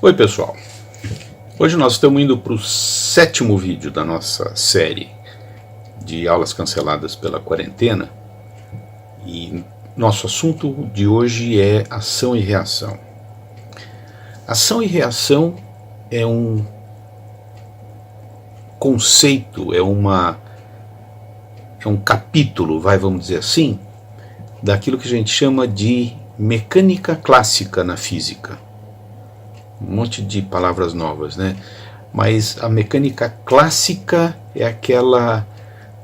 Oi pessoal, hoje nós estamos indo para o 7º vídeo da nossa série de aulas canceladas pela quarentena e nosso assunto de hoje é ação e reação. Ação e reação é um conceito, é um capítulo, vamos dizer assim, daquilo que a gente chama de mecânica clássica na física. Um monte de palavras novas, né? Mas a mecânica clássica é aquela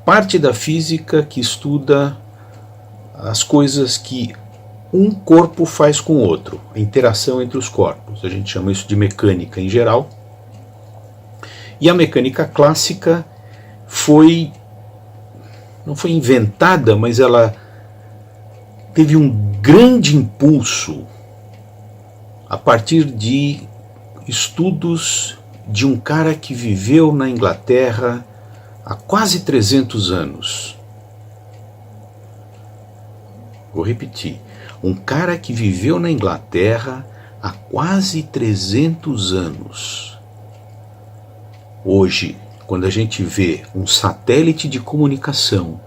parte da física que estuda as coisas que um corpo faz com o outro, a interação entre os corpos. A gente chama isso de mecânica em geral. E a mecânica clássica não foi inventada, mas ela teve um grande impulso a partir de estudos de um cara que viveu na Inglaterra há quase 300 anos. Vou repetir. Um cara que viveu na Inglaterra há quase 300 anos. Hoje, quando a gente vê um satélite de comunicação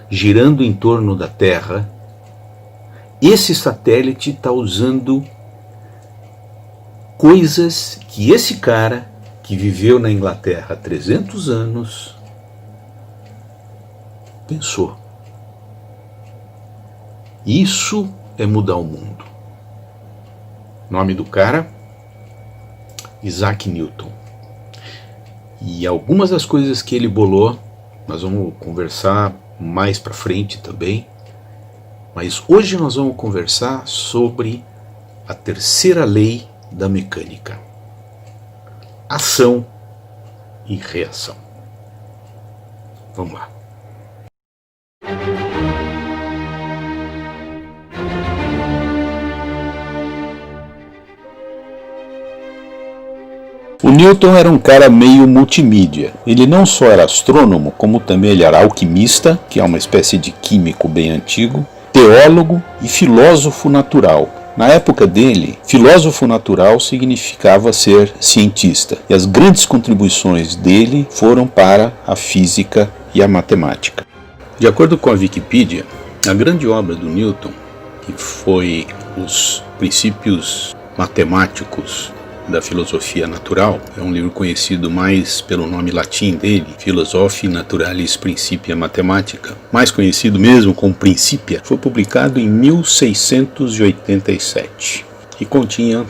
girando em torno da Terra, esse satélite está usando coisas que esse cara, que viveu na Inglaterra há 300 anos, pensou. Isso é mudar o mundo. Nome do cara, Isaac Newton. E algumas das coisas que ele bolou, nós vamos conversar mais para frente também. Mas hoje nós vamos conversar sobre a terceira lei da mecânica: ação e reação. Vamos lá. O Newton era um cara meio multimídia. Ele não só era astrônomo, como também ele era alquimista, que é uma espécie de químico bem antigo, teólogo e filósofo natural. Na época dele, filósofo natural significava ser cientista, e as grandes contribuições dele foram para a física e a matemática. De acordo com a Wikipedia, a grande obra do Newton, que foi os princípios matemáticos da filosofia natural, é um livro conhecido mais pelo nome latim dele, Philosophiae Naturalis Principia Mathematica, mais conhecido mesmo como Principia, foi publicado em 1687 e continha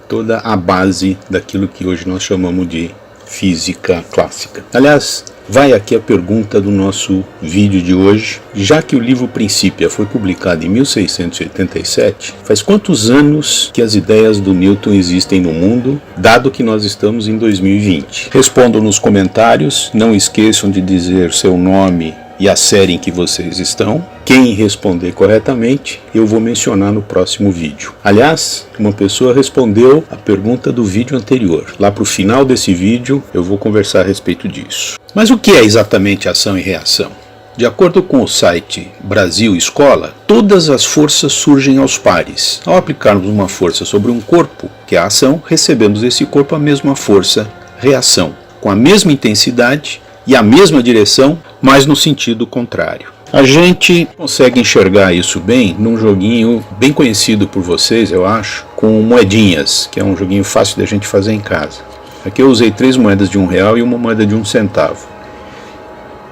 toda a base daquilo que hoje nós chamamos de física clássica. Aliás, vai aqui a pergunta do nosso vídeo de hoje. Já que o livro Principia foi publicado em 1687, faz quantos anos que as ideias do Newton existem no mundo, dado que nós estamos em 2020? Respondam nos comentários, não esqueçam de dizer seu nome e a série em que vocês estão. Quem responder corretamente, eu vou mencionar no próximo vídeo. Aliás, uma pessoa respondeu a pergunta do vídeo anterior. Lá para o final desse vídeo, eu vou conversar a respeito disso. Mas o que é exatamente ação e reação? De acordo com o site Brasil Escola, todas as forças surgem aos pares. Ao aplicarmos uma força sobre um corpo, que é a ação, recebemos desse corpo a mesma força, reação, com a mesma intensidade e a mesma direção, mas no sentido contrário. A gente consegue enxergar isso bem num joguinho bem conhecido por vocês, eu acho, com moedinhas, que é um joguinho fácil da gente fazer em casa. Aqui eu usei 3 moedas de R$1 e uma moeda de 1 centavo.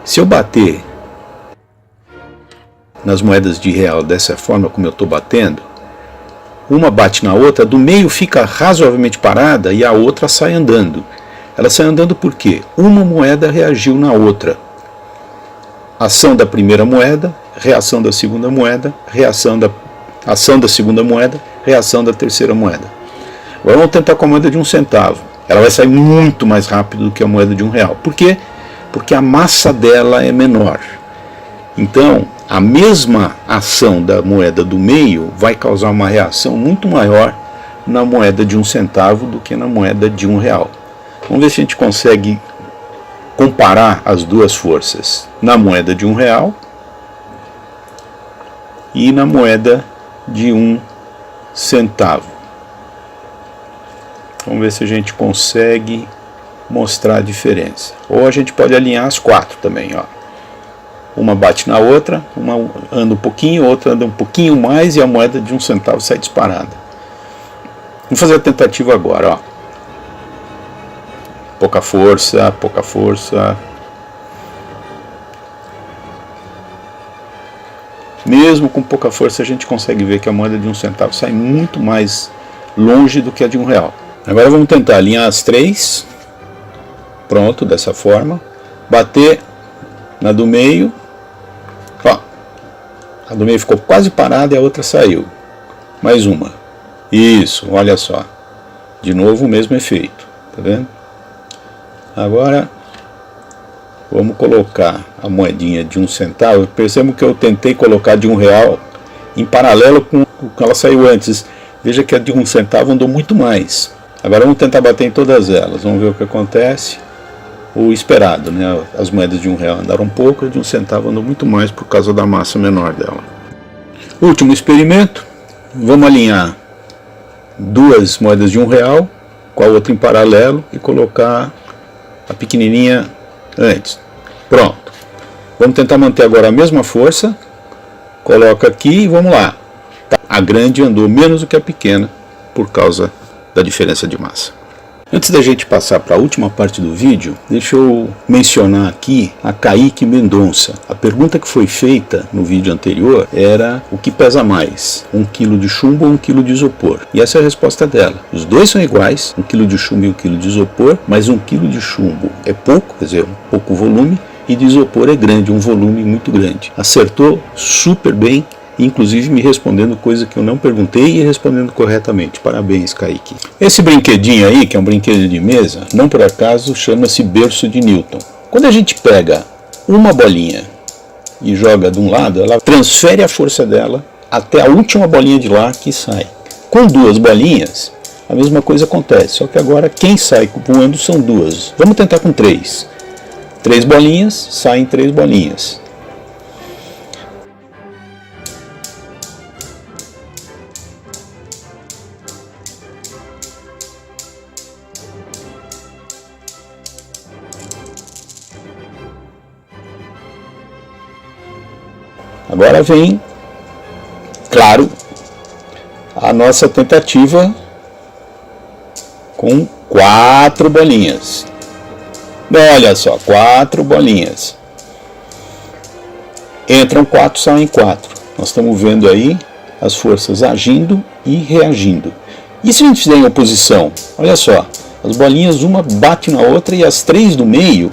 Se eu bater nas moedas de real dessa forma como eu estou batendo, uma bate na outra, do meio fica razoavelmente parada e a outra sai andando. Ela sai andando por quê? Uma moeda reagiu na outra. Ação da primeira moeda, reação da segunda moeda, ação da segunda moeda, reação da terceira moeda. Agora vamos tentar com a moeda de 1 centavo. Ela vai sair muito mais rápido do que a moeda de R$1. Por quê? Porque a massa dela é menor. Então, a mesma ação da moeda do meio vai causar uma reação muito maior na moeda de 1 centavo do que na moeda de R$1. Vamos ver se a gente consegue comparar as duas forças na moeda de R$1 e na moeda de 1 centavo. Vamos ver se a gente consegue mostrar a diferença. Ou a gente pode alinhar as 4 também, ó. Uma bate na outra, uma anda um pouquinho, outra anda um pouquinho mais e a moeda de 1 centavo sai disparada. Vamos fazer a tentativa agora, ó. Pouca força, pouca força. Mesmo com pouca força a gente consegue ver que a moeda de 1 centavo sai muito mais longe do que a de R$1. Agora vamos tentar alinhar as 3. Pronto, dessa forma. Bater na do meio. Ó, a do meio ficou quase parada e a outra saiu. Mais uma. Isso, olha só. De novo o mesmo efeito. Tá vendo? Agora vamos colocar a moedinha de 1 centavo. Percebam que eu tentei colocar de R$1 em paralelo com o que ela saiu antes. Veja que a de 1 centavo andou muito mais. Agora vamos tentar bater em todas elas. Vamos ver o que acontece. O esperado, né? As moedas de R$1 andaram um pouco, a de 1 centavo andou muito mais por causa da massa menor dela. Último experimento. Vamos alinhar 2 moedas de R$1 com a outra em paralelo e colocar a pequenininha antes. Pronto. Vamos tentar manter agora a mesma força. Coloca aqui e vamos lá. A grande andou menos do que a pequena por causa da diferença de massa. Antes da gente passar para a última parte do vídeo, deixa eu mencionar aqui a Kaique Mendonça. A pergunta que foi feita no vídeo anterior era o que pesa mais, 1 kg de chumbo ou 1 kg de isopor? E essa é a resposta dela. Os dois são iguais, 1 kg de chumbo e 1 kg de isopor, mas 1 kg de chumbo é pouco, quer dizer, pouco volume, e de isopor é grande, um volume muito grande. Acertou super bem. Inclusive me respondendo coisa que eu não perguntei e respondendo corretamente. Parabéns, Kaique. Esse brinquedinho aí, que é um brinquedo de mesa, não por acaso chama-se berço de Newton. Quando a gente pega uma bolinha e joga de um lado, ela transfere a força dela até a última bolinha de lá que sai. Com 2 bolinhas, a mesma coisa acontece, só que agora quem sai voando são 2. Vamos tentar com 3. 3 bolinhas, saem 3 bolinhas. Agora vem, claro, a nossa tentativa com 4 bolinhas. Olha só, 4 bolinhas. Entram 4, saem 4. Nós estamos vendo aí as forças agindo e reagindo. E se a gente fizer em oposição? Olha só, as bolinhas uma bate na outra e as 3 do meio,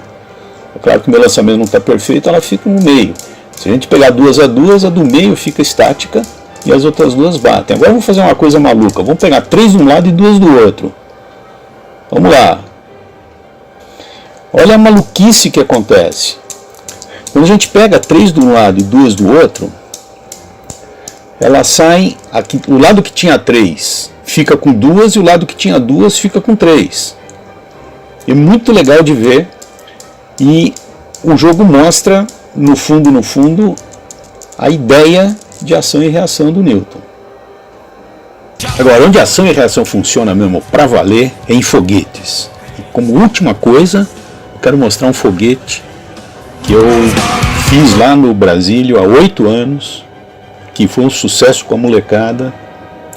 é claro que o meu lançamento não está perfeito, ela fica no meio. Se a gente pegar 2 a 2, a do meio fica estática e as outras 2 batem. Agora vamos fazer uma coisa maluca. Vamos pegar 3 de um lado e 2 do outro. Vamos lá. Olha a maluquice que acontece. Quando a gente pega 3 de um lado e 2 do outro, elas saem, aqui, o lado que tinha 3 fica com 2 e o lado que tinha 2 fica com 3. É muito legal de ver e o jogo mostra no fundo, a ideia de ação e reação do Newton. Agora, onde ação e reação funciona mesmo para valer é em foguetes. E como última coisa, eu quero mostrar um foguete que eu fiz lá no Brasília há 8 anos, que foi um sucesso com a molecada,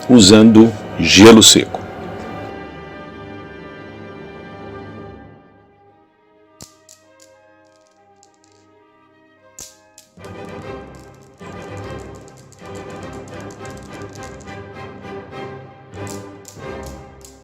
usando gelo seco.